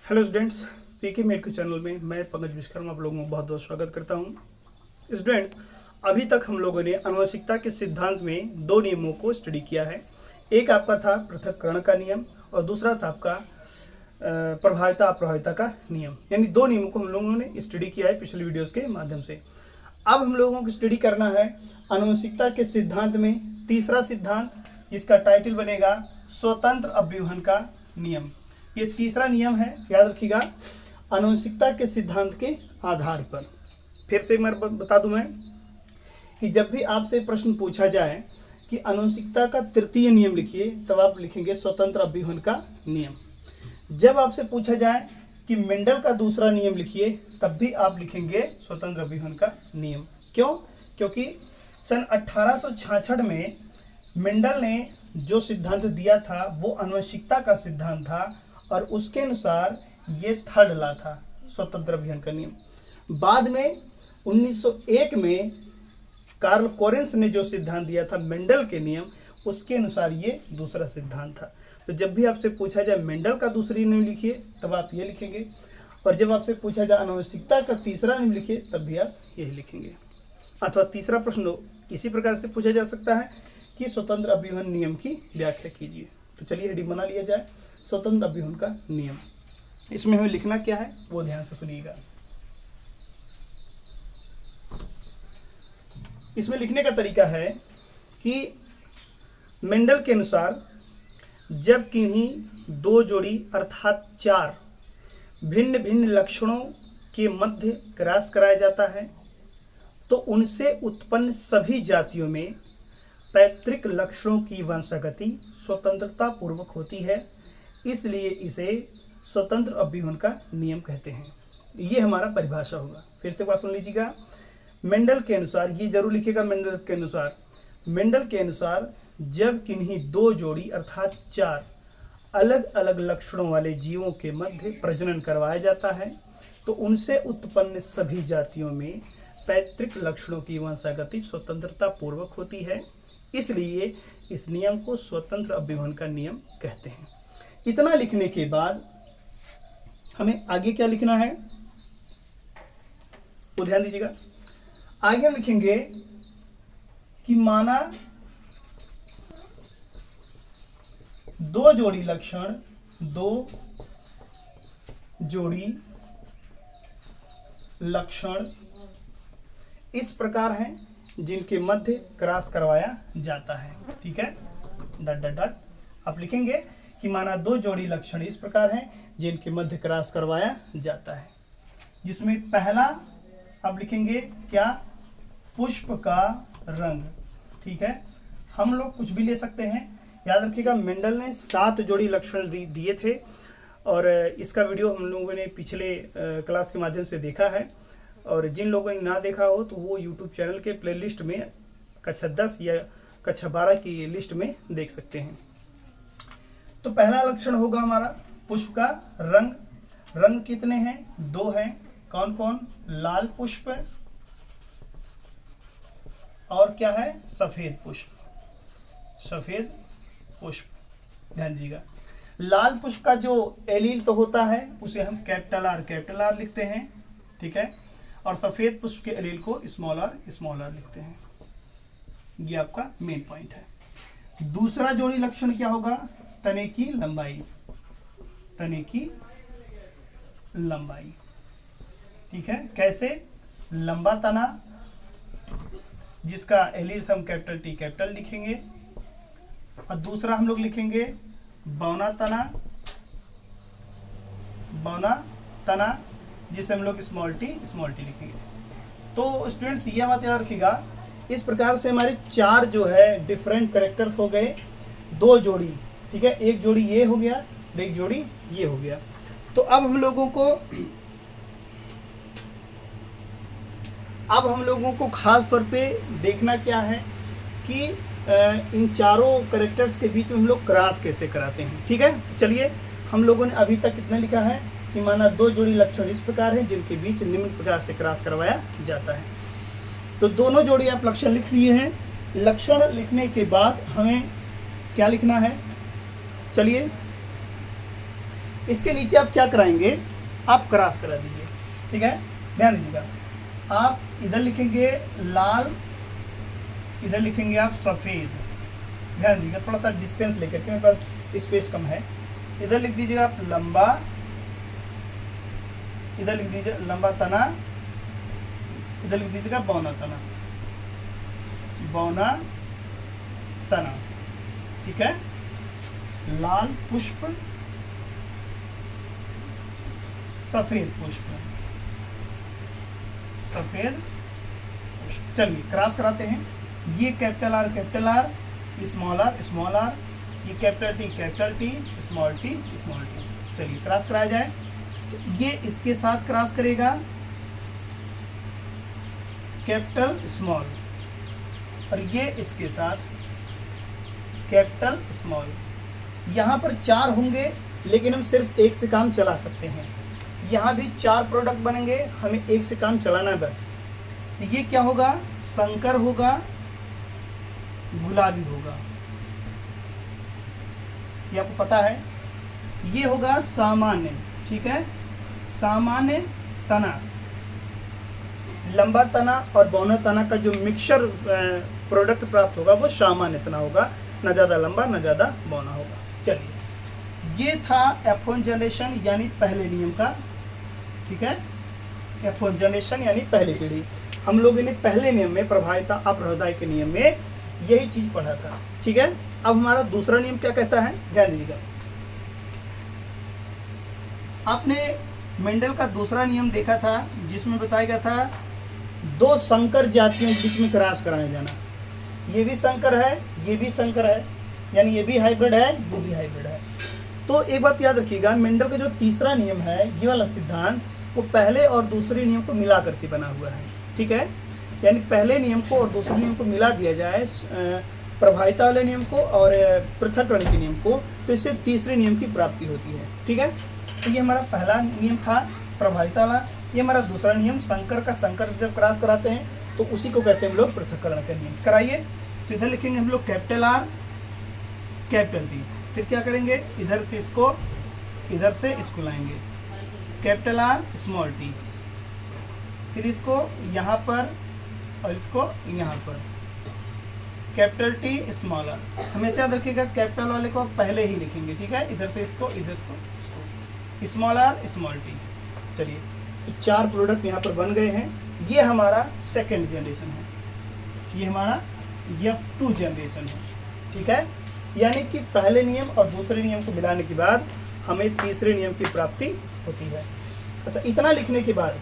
Hello students, पीके made के channel में मैं पंकज विश्वकर्मा आप लोगों को बहुत बहुत स्वागत करता हूं। स्टूडेंट्स, अभी तक हम लोगों ने आनुवंशिकता के सिद्धांत में दो नियमों को स्टडी किया है। एक आपका था पृथक्करण का नियम और दूसरा था आपका प्रभाविता अप्रभाविता का नियम। यानी दो नियमों को हम लोगों ने स्टडी किया है पिछले वीडियोज़ के माध्यम से। अब हम लोगों को स्टडी करना है आनुवंशिकता के सिद्धांत में तीसरा सिद्धांत, जिसका टाइटल बनेगा स्वतंत्र अभ्यूहन का नियम। ये तीसरा नियम है, याद रखिएगा, आनुवंशिकता के सिद्धांत के आधार पर। फिर से एक बार बता दूं मैं कि जब भी आपसे प्रश्न पूछा जाए कि आनुवंशिकता का तृतीय नियम लिखिए, तब आप लिखेंगे स्वतंत्र अभ्यूहन का नियम। जब आपसे पूछा जाए कि मेंडल का दूसरा नियम लिखिए, तब भी आप लिखेंगे स्वतंत्र अभ्यूहन का नियम। क्यों? क्योंकि सन 1866 में मेंडल ने जो सिद्धांत दिया था वो आनुवंशिकता का सिद्धांत था और उसके अनुसार ये थर्ड लॉ था, स्वतंत्र अभ्यूहन का नियम। बाद में 1901 में कार्ल कोरेंस ने जो सिद्धांत दिया था मेंडल के नियम, उसके अनुसार ये दूसरा सिद्धांत था। तो जब भी आपसे पूछा जाए मेंडल का दूसरी नियम लिखिए, तब आप ये लिखेंगे, और जब आपसे पूछा जाए आनुवंशिकता का तीसरा नियम लिखिए, तब भी आप यही लिखेंगे। अथवा तीसरा प्रश्न इसी प्रकार से पूछा जा सकता है कि स्वतंत्र अभ्यूहन नियम की व्याख्या कीजिए। तो चलिए हेडिंग बना लिया जाए, स्वतंत्र अभ्यूहन का नियम। इसमें हमें लिखना क्या है वो ध्यान से सुनिएगा। इसमें लिखने का तरीका है कि मेंडल के अनुसार जब किन्हीं दो जोड़ी अर्थात चार भिन्न भिन्न लक्षणों के मध्य क्रॉस कराया जाता है, तो उनसे उत्पन्न सभी जातियों में पैतृक लक्षणों की वंशागति स्वतंत्रता पूर्वक होती है, इसलिए इसे स्वतंत्र अभ्यूहन का नियम कहते हैं। ये हमारा परिभाषा होगा। फिर से बात सुन लीजिएगा। मेंडल के अनुसार, ये जरूर लिखिएगा, मेंडल के अनुसार जब किन्हीं दो जोड़ी अर्थात चार अलग अलग लक्षणों वाले जीवों के मध्य प्रजनन करवाया जाता है, तो उनसे उत्पन्न सभी जातियों में पैतृक लक्षणों की वंशागति स्वतंत्रता पूर्वक होती है, इसलिए इस नियम को स्वतंत्र अभ्यूहन का नियम कहते हैं। इतना लिखने के बाद हमें आगे क्या लिखना है वो ध्यान दीजिएगा। आगे हम लिखेंगे कि माना दो जोड़ी लक्षण इस प्रकार हैं जिनके मध्य क्रॉस करवाया जाता है। ठीक है, डॉट डॉट डॉट आप लिखेंगे कि माना दो जोड़ी लक्षण इस प्रकार हैं जिनके मध्य क्रॉस करवाया जाता है, जिसमें पहला अब लिखेंगे क्या, पुष्प का रंग। ठीक है, हम लोग कुछ भी ले सकते हैं। याद रखिएगा, मेंडल ने 7 जोड़ी लक्षण दिए थे और इसका वीडियो हम लोगों ने पिछले क्लास के माध्यम से देखा है, और जिन लोगों ने ना देखा हो तो वो यूट्यूब चैनल के प्लेलिस्ट में कक्षा 10 या कक्षा 12 की लिस्ट में देख सकते हैं। तो पहला लक्षण होगा हमारा पुष्प का रंग। रंग कितने हैं? 2 हैं। कौन कौन? लाल पुष्प और क्या है, सफेद पुष्प। ध्यान दीजिएगा, लाल पुष्प का जो एलील तो होता है उसे हम कैपिटल आर लिखते हैं। ठीक है, और सफेद पुष्प के एलील को स्मॉल आर लिखते हैं। ये आपका मेन पॉइंट है। दूसरा जोड़ी लक्षण क्या होगा? तने की लंबाई। ठीक है, कैसे? लंबा तना जिसका एलील हम कैपिटल टी कैपिटल लिखेंगे, और दूसरा हम लोग लिखेंगे बौना तना जिसे हम लोग स्मॉल टी लिखेंगे। तो स्टूडेंट्स ये बात याद रखिएगा, इस प्रकार से हमारे 4 जो है डिफरेंट कैरेक्टर्स हो गए, 2 जोड़ी। ठीक है, एक जोड़ी ये हो गया और एक जोड़ी ये हो गया। तो अब हम लोगों को खास तौर पे देखना क्या है कि इन चारों कैरेक्टर्स के बीच में हम लोग क्रॉस कैसे कराते हैं। ठीक है, चलिए हम लोगों ने अभी तक कितना लिखा है कि माना 2 जोड़ी लक्षण इस प्रकार हैं जिनके बीच निम्न प्रकार से क्रॉस करवाया जाता है। तो दोनों जोड़ी आप लक्षण लिख लिए हैं। लक्षण लिखने के बाद हमें क्या लिखना है? चलिए इसके नीचे आप क्या कराएंगे, आप क्रॉस करा दीजिए, ठीक है। ध्यान दीजिएगा, आप इधर लिखेंगे लाल, इधर लिखेंगे आप सफ़ेद। ध्यान दीजिएगा, थोड़ा सा डिस्टेंस लेकर के, मेरे पास स्पेस कम है। इधर लिख दीजिएगा आप लंबा, इधर लिख दीजिए लंबा तना, इधर लिख दीजिएगा बौना तना, बौना तना, ठीक है। लाल पुष्प, सफेद पुष्प, सफेद पुष्प। चलिए क्रॉस कराते हैं। ये कैपिटल आर, स्मॉल आर, ये कैपिटल टी, स्मॉल टी। चलिए क्रॉस कराया जाए। तो ये इसके साथ क्रॉस करेगा कैपिटल स्मॉल, और ये इसके साथ कैपिटल स्मॉल। यहाँ पर 4 होंगे, लेकिन हम सिर्फ एक से काम चला सकते हैं। यहाँ भी 4 प्रोडक्ट बनेंगे, हमें एक से काम चलाना है बस। तो ये क्या होगा, शंकर होगा, गुलाबी होगा, ये आपको पता है। ये होगा सामान्य, ठीक है, सामान्य तना, लंबा तना और बौना तना का जो मिक्सचर प्रोडक्ट प्राप्त होगा वो सामान्य तना होगा, ना ज़्यादा लंबा ना ज़्यादा बौना होगा। चलिए, ये था F1 जनरेशन यानी पहले नियम का, ठीक है। F1 जनरेशन यानी पहली पीढ़ी। हम लोगों ने पहले नियम में प्रभाविता अप्रभाविता के नियम में यही चीज़ पढ़ा था, ठीक है। अब हमारा दूसरा नियम क्या कहता है, ध्यान दीजिएगा। आपने मेंडल का दूसरा नियम देखा था, जिसमें बताया गया था 2 संकर जातियों के बीच में क्रॉस कराया जाना। ये भी संकर है, ये भी संकर है, यानी ये भी हाइब्रिड है, ये भी हाइब्रिड है। तो एक बात याद रखिएगा, मेंडल का जो तीसरा नियम है, ये वाला सिद्धांत, वो पहले और दूसरे नियम को मिला करके बना हुआ है, ठीक है। यानी पहले नियम को और दूसरे नियम को मिला दिया जाए, प्रभाविता वाले नियम को और पृथक्करण के नियम को, तो इससे तीसरे नियम की प्राप्ति होती है, ठीक है। तो ये हमारा पहला नियम था प्रभाविता वाला। ये हमारा दूसरा नियम संकर का, संकर जब क्रॉस कराते हैं तो उसी को कहते हैं हम लोग पृथक्करण का नियम। कराइए। तो इधर लिखेंगे हम लोग कैपिटल आर, कैपिटल टी, फिर क्या करेंगे, इधर से इसको लाएंगे, कैपिटल आर स्मॉल टी, फिर इसको यहाँ पर और इसको यहाँ पर, कैपिटल टी स्मॉल आर। हमेशा याद रखिएगा, कैपिटल वाले को पहले ही लिखेंगे, ठीक है। इधर से इसको, इधर इसको, स्मॉल आर स्मॉल टी। चलिए, तो 4 प्रोडक्ट यहाँ पर बन गए हैं। ये हमारा सेकेंड जनरेशन है, ये हमारा F2 जनरेशन है, ठीक है। यानी कि पहले नियम और दूसरे नियम को मिलाने के बाद हमें तीसरे नियम की प्राप्ति होती है। अच्छा, इतना लिखने के बाद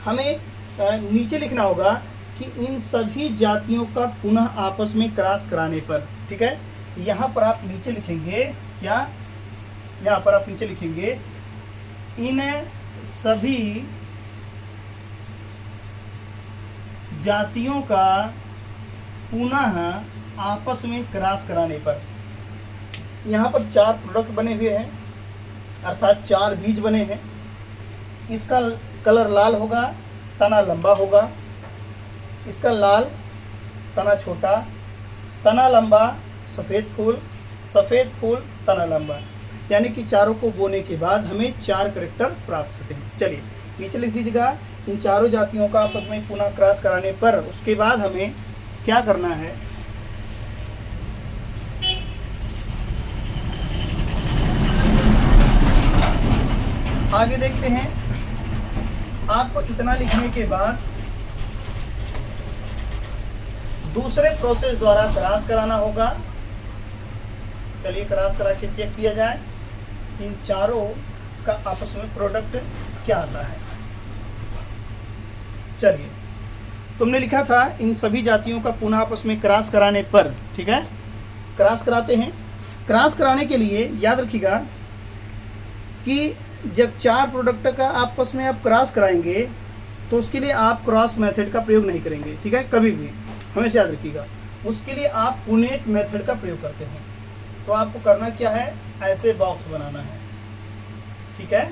हमें नीचे लिखना होगा कि इन सभी जातियों का पुनः आपस में क्रॉस कराने पर, ठीक है। यहाँ पर आप नीचे लिखेंगे क्या, यहाँ पर आप नीचे लिखेंगे इन सभी जातियों का पुनः आपस में क्रॉस कराने पर। यहाँ पर 4 प्रोडक्ट बने हुए हैं, अर्थात 4 बीज बने हैं। इसका कलर लाल होगा, तना लंबा होगा, इसका लाल, तना छोटा, तना लंबा, सफ़ेद फूल, तना लंबा। यानी कि चारों को बोने के बाद हमें 4 कैरेक्टर प्राप्त होते हैं। चलिए नीचे लिख दीजिएगा, इन चारों जातियों का आपस में पुनः क्रॉस कराने पर उसके बाद हमें क्या करना है, आगे देखते हैं। आपको इतना लिखने के बाद दूसरे प्रोसेस द्वारा क्रॉस कराना होगा। चलिए क्रॉस करा के चेक किया जाए इन चारों का आपस में प्रोडक्ट क्या आता है। चलिए, तुमने लिखा था इन सभी जातियों का पुनः आपस में क्रॉस कराने पर, ठीक है। क्रॉस कराते हैं। क्रॉस कराने के लिए याद रखिएगा कि जब 4 प्रोडक्ट का आपस में आप क्रॉस कराएंगे तो उसके लिए आप क्रॉस मेथड का प्रयोग नहीं करेंगे, ठीक है, कभी भी, हमेशा याद रखिएगा। उसके लिए आप पुनेट मेथड का प्रयोग करते हैं। तो आपको करना क्या है, ऐसे बॉक्स बनाना है, ठीक है,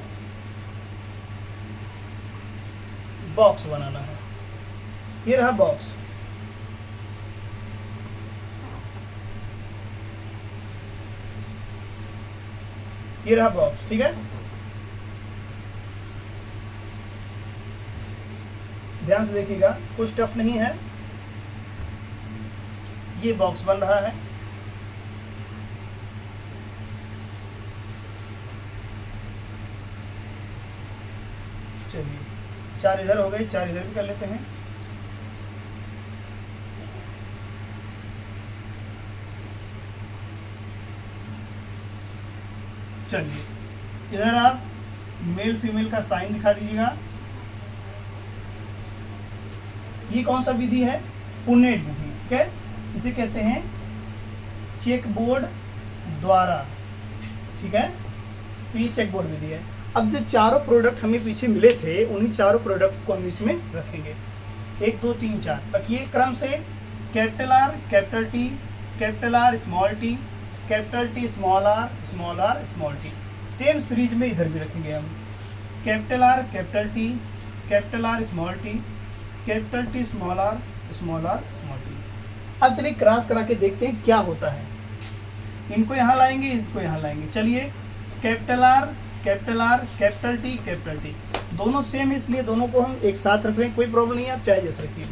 बॉक्स बनाना है। ये रहा बॉक्स। ये रहा बॉक्स, ठीक है। ध्यान से देखिएगा, कुछ टफ नहीं है। ये बॉक्स बन रहा है। चलिए 4 इधर हो गए, 4 इधर भी कर लेते हैं। चलिए इधर आप मेल फीमेल का साइन दिखा दीजिएगा। ये कौन सा विधि है? पुनेट विधि, ठीक है। इसे कहते हैं चेक बोर्ड द्वारा, ठीक है। तो ये चेक बोर्ड विधि है। अब जो चारों प्रोडक्ट हमें पीछे मिले थे, उन्हीं चारों प्रोडक्ट्स को हम इसमें रखेंगे। 1 2 3 4 रखिए क्रम से। Capital R capital T, capital R small T, capital T small R small T. Same series में इधर भी रखेंगे हम। Capital R capital T, capital R small T, capital T small R small T. अब चलिए क्रॉस करा के देखते हैं क्या होता है। इनको यहाँ लाएंगे, इसको यहाँ लाएंगे। चलिए कैपिटल आर कैपिटल टी, दोनों सेम है इसलिए दोनों को हम एक साथ रख रहे हैं, कोई प्रॉब्लम नहीं है। आप चाहे जैसे रखिए,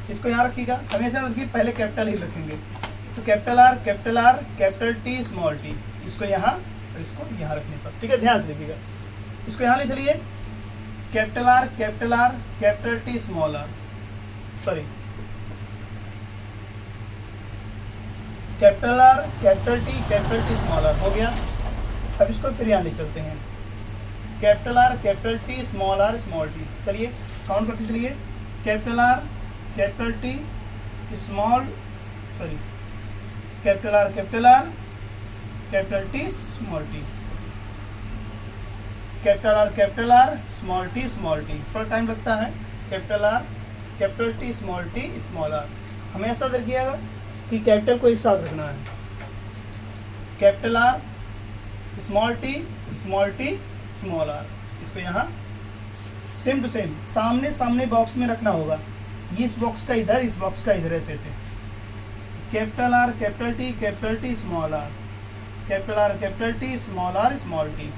इसको यहाँ रखिएगा, हमेशा रखिए पहले कैपिटल ही रखेंगे। तो capital R capital T small T, इसको यहाँ और इसको यहाँ रखने पर, ठीक है। ध्यान से देखिएगा, इसको यहाँ ले चलिए। Capital R capital T small R, sorry capital R capital T small R हो गया। अब इसको फिर यहाँ ले चलते हैं। Capital R capital T small T. चलिए काउंट करते चलिए। Capital R capital T small, sorry capital R capital T small T, capital R small T. थोड़ा टाइम लगता है। Capital R capital T small R, हमेशा रखिएगा कि कैपिटल को एक साथ रखना है। Capital R small T small R, इसको यहाँ सेम टू सेम सामने बॉक्स में रखना होगा। ये इस बॉक्स का इधर, इस बॉक्स का इधर, ऐसे capital R capital T small R, capital R capital T small T,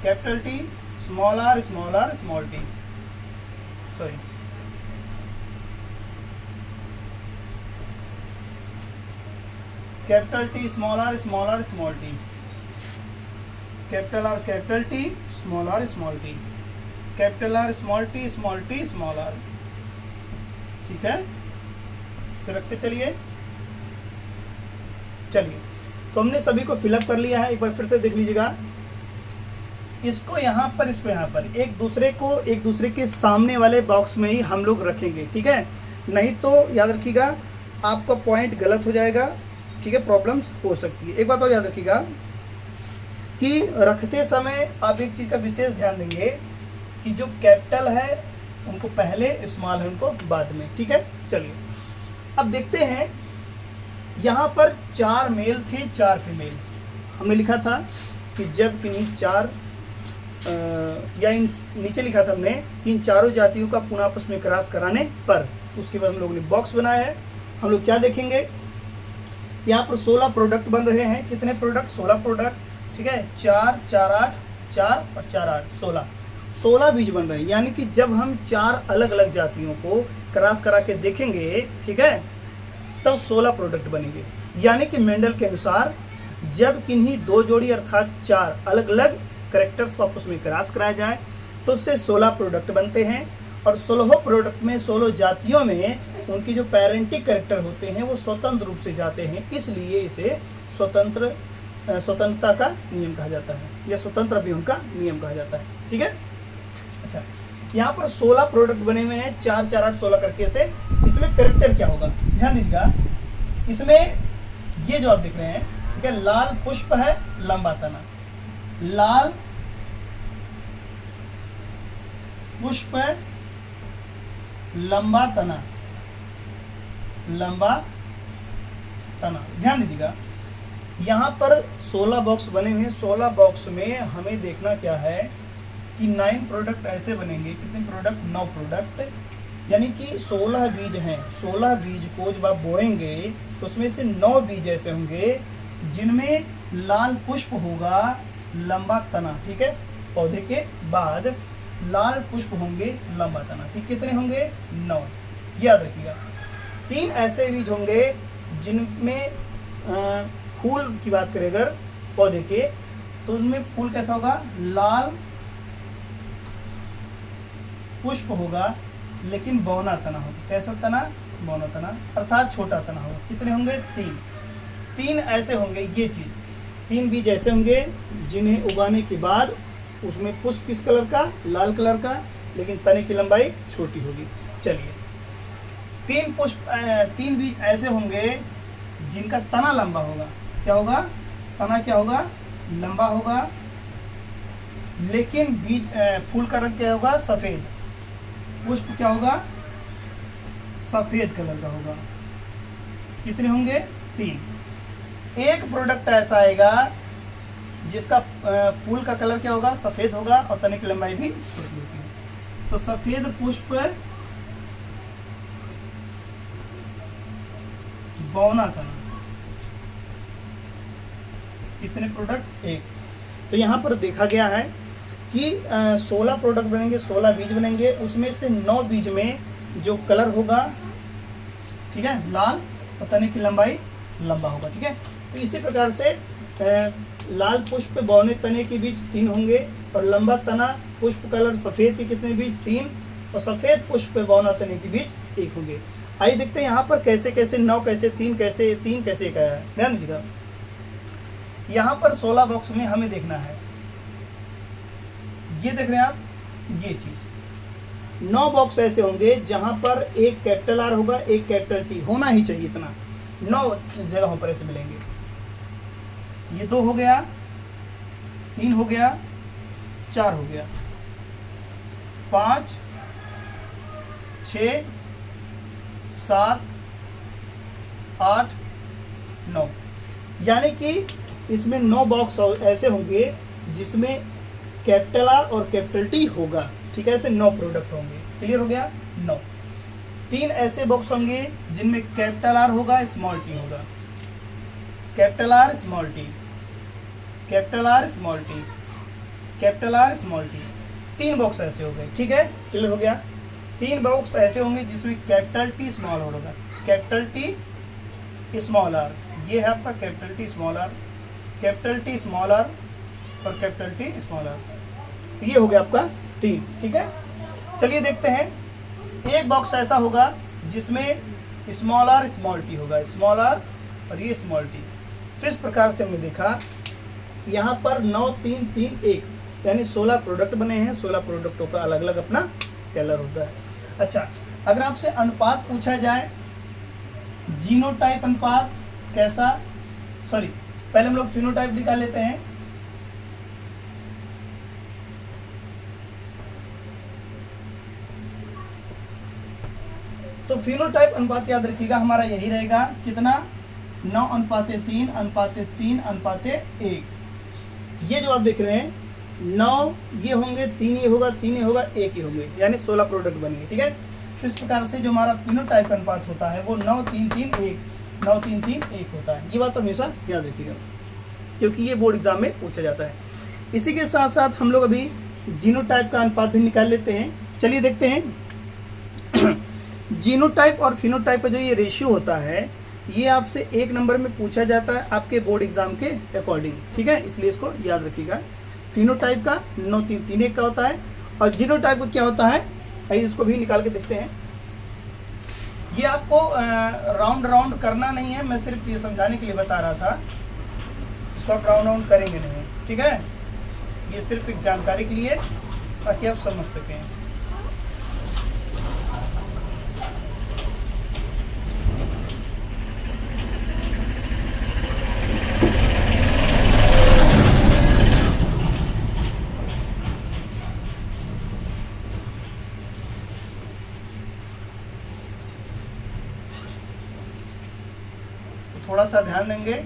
capital T small R small T, sorry capital T small R small T, capital R capital T small T, capital R small T small R, ठीक है। इसे रखते चलिए। तो हमने सभी को fill up कर लिया है। एक बार फिर से देख लीजिएगा, इसको यहाँ पर, इसको यहाँ पर, एक दूसरे के सामने वाले बॉक्स में ही हम लोग रखेंगे, ठीक है। नहीं तो याद रखिएगा आपका पॉइंट गलत हो जाएगा, ठीक है, प्रॉब्लम्स हो सकती है। एक बात और याद रखिएगा कि रखते समय आप एक चीज़ का विशेष ध्यान देंगे कि जो कैपिटल है उनको पहले, स्मॉल है उनको बाद में, ठीक है। चलिए अब देखते हैं, यहाँ पर 4 मेल थे 4 फीमेल। हमने लिखा था कि जब किन्हीं 4 या इन नीचे लिखा था हमने कि इन चारों जातियों का पुनः आपस में क्रॉस कराने पर, उसके बाद हम लोगों ने बॉक्स बनाया है। हम लोग क्या देखेंगे, यहाँ पर 16 प्रोडक्ट बन रहे हैं। कितने प्रोडक्ट? 16 प्रोडक्ट, ठीक है। 4 4 8 4 और 4 8 16 बीज बन रहे हैं। यानी कि जब हम 4 अलग अलग जातियों को क्रॉस करा के देखेंगे, ठीक है, तब 16 प्रोडक्ट बनेंगे। यानी कि मेंडल के अनुसार जब किन्हीं 2 जोड़ी अर्थात 4 अलग अलग कैरेक्टर्स को आपस में क्रॉस कराया जाए तो उससे 16 प्रोडक्ट बनते हैं। और 16 प्रोडक्ट में 16 जातियों में उनकी जो पेरेंटिक कैरेक्टर होते हैं वो स्वतंत्र रूप से जाते हैं, इसलिए इसे स्वतंत्रता का नियम कहा जाता है, या स्वतंत्र अभियान का नियम कहा जाता है, ठीक है। अच्छा, यहाँ पर 16 प्रोडक्ट बने हुए हैं, 4 4 8 16 करके से। इसमें कैरेक्टर क्या होगा, ध्यान दीजिएगा। इसमें ये जो आप देख रहे हैं, ठीक है, लाल पुष्प है, लंबा तना, लाल पुष्प है, लंबा तना, ध्यान दीजिएगा। यहाँ पर 16 बॉक्स बने हुए हैं। 16 बॉक्स में हमें देखना क्या है कि 9 प्रोडक्ट ऐसे बनेंगे। कितने प्रोडक्ट? 9 प्रोडक्ट, यानी कि 16 बीज हैं। 16 बीज को जब आप बोएंगे तो उसमें से 9 बीज ऐसे होंगे जिनमें लाल पुष्प होगा, लंबा तना, ठीक है, पौधे के बाद लाल पुष्प होंगे, लंबा तना, ठीक, कितने होंगे? 9, याद रखिएगा। 3 ऐसे बीज होंगे जिनमें फूल की बात करें अगर पौधे के, तो उनमें फूल कैसा होगा? लाल पुष्प होगा लेकिन बौना तना होगा। कैसा तना? बौना तना, अर्थात छोटा तना होगा। कितने होंगे? 3 ऐसे होंगे, ये चीज 3 बीज ऐसे होंगे जिन्हें उगाने के बाद उसमें पुष्प किस कलर का? लाल कलर का, लेकिन तने की लंबाई छोटी होगी। चलिए, 3 बीज ऐसे होंगे जिनका तना लंबा होगा। क्या होगा? तना क्या होगा? लंबा होगा, लेकिन बीज फूल का रंग क्या होगा? सफेद। पुष्प क्या होगा? सफेद कलर का होगा। कितने होंगे? 3। एक प्रोडक्ट ऐसा आएगा जिसका फूल का कलर क्या होगा? सफेद होगा और तने की लंबाई भी छोटी होती है। तो सफेद पुष्प, बौना तना, कितने प्रोडक्ट? 1। तो यहाँ पर देखा गया है कि 16 प्रोडक्ट बनेंगे, 16 बीज बनेंगे, उसमें से 9 बीज में जो कलर होगा, ठीक है, लाल, और तने की लंबाई लंबा होगा, ठीक है। तो इसी प्रकार से लाल पुष्प बौने तने के बीच 3 होंगे, और लंबा तना पुष्प कलर सफ़ेद के कितने बीज? 3, और सफ़ेद पुष्प बौना तने के बीच 1 होंगे। आइए देखते हैं यहाँ पर कैसे कैसे 9 कैसे 3 कैसे 3 कैसे क्या है। ध्यान दीजिएगा, यहाँ पर 16 बॉक्स में हमें देखना है, ये देख रहे हैं आप, ये चीज 9 बॉक्स ऐसे होंगे जहां पर एक कैपिटल आर होगा, एक कैपिटल टी, होना ही चाहिए इतना। 9 जगहों पर ऐसे मिलेंगे। ये 2 हो गया, 3 हो गया, 4 हो गया, 5, 6, 7, 8, 9, यानी कि इसमें 9 बॉक्स ऐसे होंगे जिसमें कैपिटल आर और कैपिटल टी होगा, ठीक है। ऐसे 9 प्रोडक्ट होंगे। क्लियर हो गया? 9। 3 ऐसे बॉक्स होंगे जिनमें कैपिटल आर होगा, स्मॉल टी होगा, capital R small T, capital R small T, capital R small T. 3 box ऐसे हो गए, ठीक है। क्लियर हो गया? 3 बॉक्स ऐसे होंगे जिसमें कैपिटल टी स्मॉल आर होगा, कैपिटल टी स्मॉल आर, ये है आपका capital T small R, capital T small R और कैपिटल टी स्मॉल आर। ये हो गया आपका 3, ठीक है। चलिए देखते हैं, एक बॉक्स ऐसा होगा जिसमें स्मॉल आर स्मॉल टी होगा, स्मॉल आर और ये स्मॉल टी। तो इस प्रकार से हमने देखा यहाँ पर 9, 3, 3, 1, यानी 16 प्रोडक्ट बने हैं। 16 प्रोडक्टों का अलग अलग अपना कलर होता है। अच्छा, अगर आपसे अनुपात पूछा जाए, जीनोटाइप अनुपात कैसा, सॉरी पहले हम लोग फिनोटाइप निकाल लेते हैं। तो फिनोटाइप अनुपात याद रखिएगा हमारा यही रहेगा, कितना? 9:3:3:3:1। ये जो आप देख रहे हैं 9 ये होंगे, 3 ये होगा, 3 ये होगा, 1 ये होंगे, यानी 16 प्रोडक्ट बनेंगे, ठीक है। इस प्रकार से जो हमारा फिनोटाइप अनुपात होता है वो 9:3:3:1, 9:3:3:1 होता है। ये बात हमेशा याद रखिएगा क्योंकि ये बोर्ड एग्जाम में पूछा जाता है। इसी के साथ साथ हम लोग अभी जीनोटाइप का अनुपात भी निकाल लेते हैं। चलिए देखते हैं जीनोटाइप और फिनोटाइप का जो ये रेशियो होता है, ये आपसे 1 नंबर में पूछा जाता है आपके बोर्ड एग्जाम के अकॉर्डिंग, ठीक है। इसलिए इसको याद रखिएगा। फिनोटाइप का 9:3:3:1 का होता है, और जीनोटाइप का क्या होता है, आइए इसको भी निकाल के देखते हैं। ये आपको राउंड करना नहीं है, मैं सिर्फ ये समझाने के लिए बता रहा था। इसको आप राउंड करेंगे नहीं, ठीक है। ये सिर्फ एक जानकारी के लिए ताकि आप समझ सकें। थोड़ा सा ध्यान देंगे,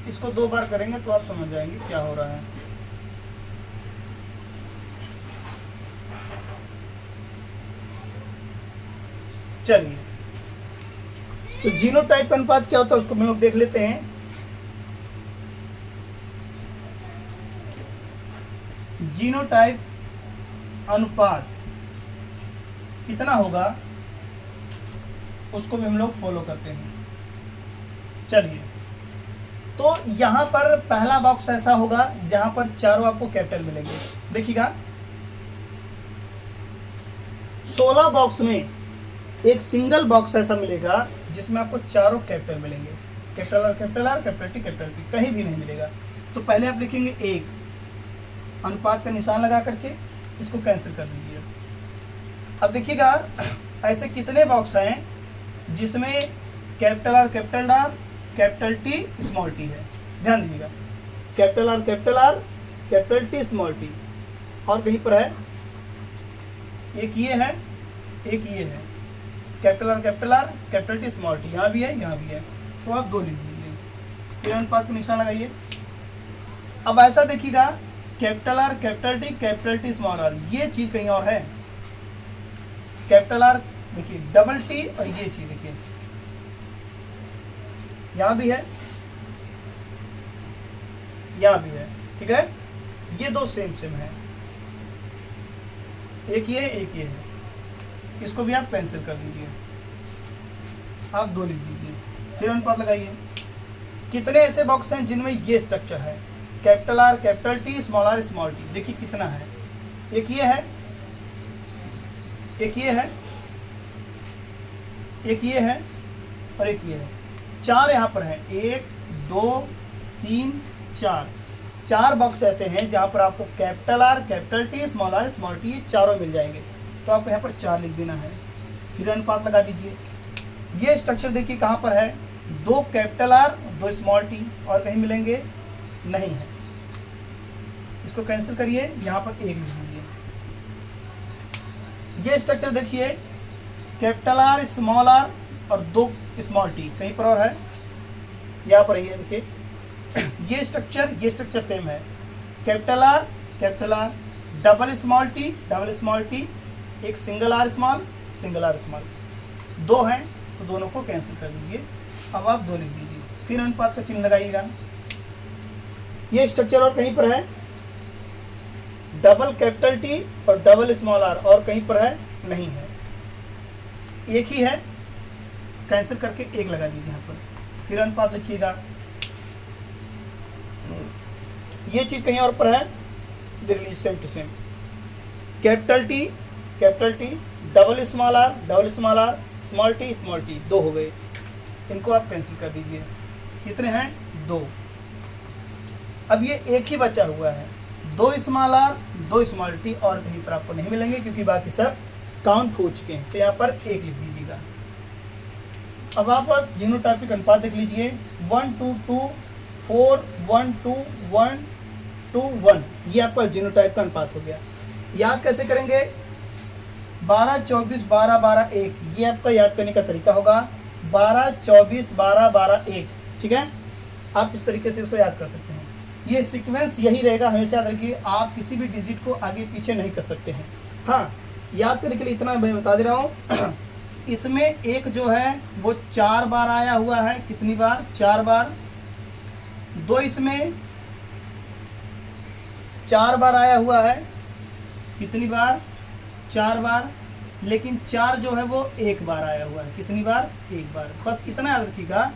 इसको 2 बार करेंगे तो आप समझ जाएंगे क्या हो रहा है। चलिए, तो जीनोटाइप अनुपात क्या होता है उसको हम लोग देख लेते हैं। जीनोटाइप अनुपात कितना होगा उसको भी हम लोग फॉलो करते हैं। चलिए, तो यहां पर पहला बॉक्स ऐसा होगा जहां पर चारों आपको कैपिटल मिलेंगे। देखिएगा 16 बॉक्स में एक सिंगल बॉक्स ऐसा मिलेगा जिसमें आपको चारों कैपिटल मिलेंगे, capital R, capital R, capital T, capital T, कहीं भी नहीं मिलेगा। तो पहले आप लिखेंगे एक, अनुपात का निशान लगा करके इसको कैंसिल कर दीजिए। अब देखिएगा ऐसे कितने बॉक्स हैं जिसमें capital R, capital T, small T है। ध्यान दीजिएगा, capital R, capital T, small T, और कहीं पर है एक ये है, एक ये है, capital R, capital T, small T, यहाँ भी है, यहाँ भी है। तो आप 2 लिख दीजिए, फिर अनुपात का निशान लगाइए। अब ऐसा देखिएगा capital R, capital T, small R, ये चीज कहीं और है। कैपिटल आर देखिए, डबल टी, और ये चीज देखिए यहां भी है, यहां भी है। ठीक है, ये 2 सेम है, एक ये है, इसको भी आप कैंसिल कर दीजिए, आप 2 लिख दीजिए, फिर अनुपात लगाइए। कितने ऐसे बॉक्स हैं जिनमें ये स्ट्रक्चर है, capital R, capital T, small T. देखिए कितना है, एक ये है, एक ये है, एक ये है, और एक ये है। 4 यहाँ पर है, 1 2 3 4, 4 बॉक्स ऐसे हैं जहां पर आपको capital R, capital T, small T, ये चारों मिल जाएंगे। तो आपको यहाँ पर 4 लिख देना है, फिर अनुपात लगा दीजिए। ये स्ट्रक्चर देखिए कहाँ पर है, 2 कैपिटल आर, 2 स्मॉल टी, और कहीं मिलेंगे नहीं है, इसको कैंसिल करिए, यहाँ पर 1 लिख दीजिए। ये स्ट्रक्चर देखिए, कैपिटल आर, स्मॉल आर, और 2 स्मॉल टी, कहीं पर और है, यहाँ पर है, देखिए ये स्ट्रक्चर सेम है, capital are, double small T, एक सिंगल आर स्मॉल, 2 हैं, तो दोनों को कैंसिल कर दीजिए। अब आप 2 लिख दीजिए, फिर अनुपात का चिन्ह लगाइएगा। ये स्ट्रक्चर और कहीं पर है, डबल कैपिटल टी और डबल स्मॉल आर, और कहीं पर है नहीं है, एक ही है, कैंसिल करके 1 लगा दीजिए यहाँ पर, फिर अनुपात लिखिएगा। ये चीज कहीं और पर है, देख लीजिए same to same, capital T, double small R, small T, 2 हो गए, इनको आप कैंसिल कर दीजिए। कितने हैं, 2। अब ये एक ही बचा हुआ है, 2 स्मॉल आर, 2 स्मॉल टी, और कहीं पर आपको नहीं मिलेंगे क्योंकि बाकी सब काउंट हो चुके हैं। तो यहाँ पर 1 लिख दीजिएगा। अब आप जीनोटाइपिक अनुपात देख लीजिए, 1 2 2 4 1 2 1 2 1, ये आपका जीनोटाइप का अनुपात हो गया। याद कैसे करेंगे, 12 24 12 12 1, ये आपका याद करने का तरीका होगा, 12 24 12 12 1। ठीक है, आप इस तरीके से इसको याद कर सकते हैं। ये सीक्वेंस यही रहेगा, हमेशा याद रखिए, आप किसी भी डिजिट को आगे पीछे नहीं कर सकते हैं। हाँ, याद करने के लिए इतना मैं बता दे रहा हूँ, इसमें एक जो है वो 4 बार आया हुआ है, कितनी बार, 4 बार। 2 इसमें 4 बार आया हुआ है, कितनी बार, 4 बार। लेकिन 4 जो है वो 1 बार आया हुआ है, कितनी बार, 1 बार। बस इतना याद रखिएगा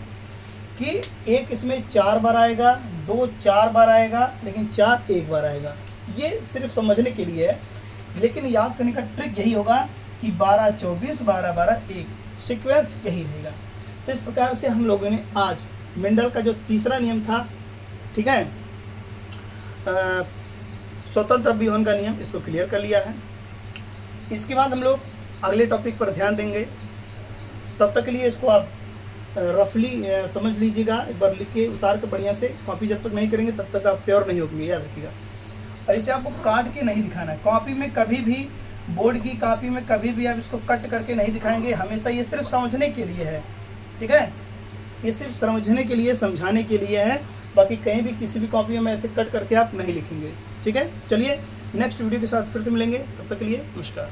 कि 1 इसमें 4 बार आएगा, 2 4 बार आएगा, लेकिन 4 1 बार आएगा। ये सिर्फ समझने के लिए है, लेकिन याद करने का ट्रिक यही होगा कि 12 24 12 12 1, सीक्वेंस यही रहेगा। तो इस प्रकार से हम लोगों ने आज मेंडल का जो तीसरा नियम था, ठीक है, स्वतंत्र अभिवन का नियम, इसको क्लियर कर लिया है। इसके बाद हम लोग अगले टॉपिक पर ध्यान देंगे। तब तक के लिए इसको आप रफली समझ लीजिएगा, एक बार लिख के उतार के बढ़िया से। कॉपी जब तक नहीं करेंगे तब तक आप श्योर नहीं होंगे, याद रखिएगा। और इसे आपको काट के नहीं दिखाना है कॉपी में, कभी भी बोर्ड की कॉपी में कभी भी आप इसको कट करके नहीं दिखाएंगे। हमेशा ये सिर्फ समझने के लिए है, ठीक है, ये सिर्फ समझने के लिए, समझाने के लिए है। बाकी कहीं भी किसी भी कॉपी में ऐसे कट करके आप नहीं लिखेंगे, ठीक है। चलिए नेक्स्ट वीडियो के साथ फिर से मिलेंगे, तब तक के लिए नमस्कार।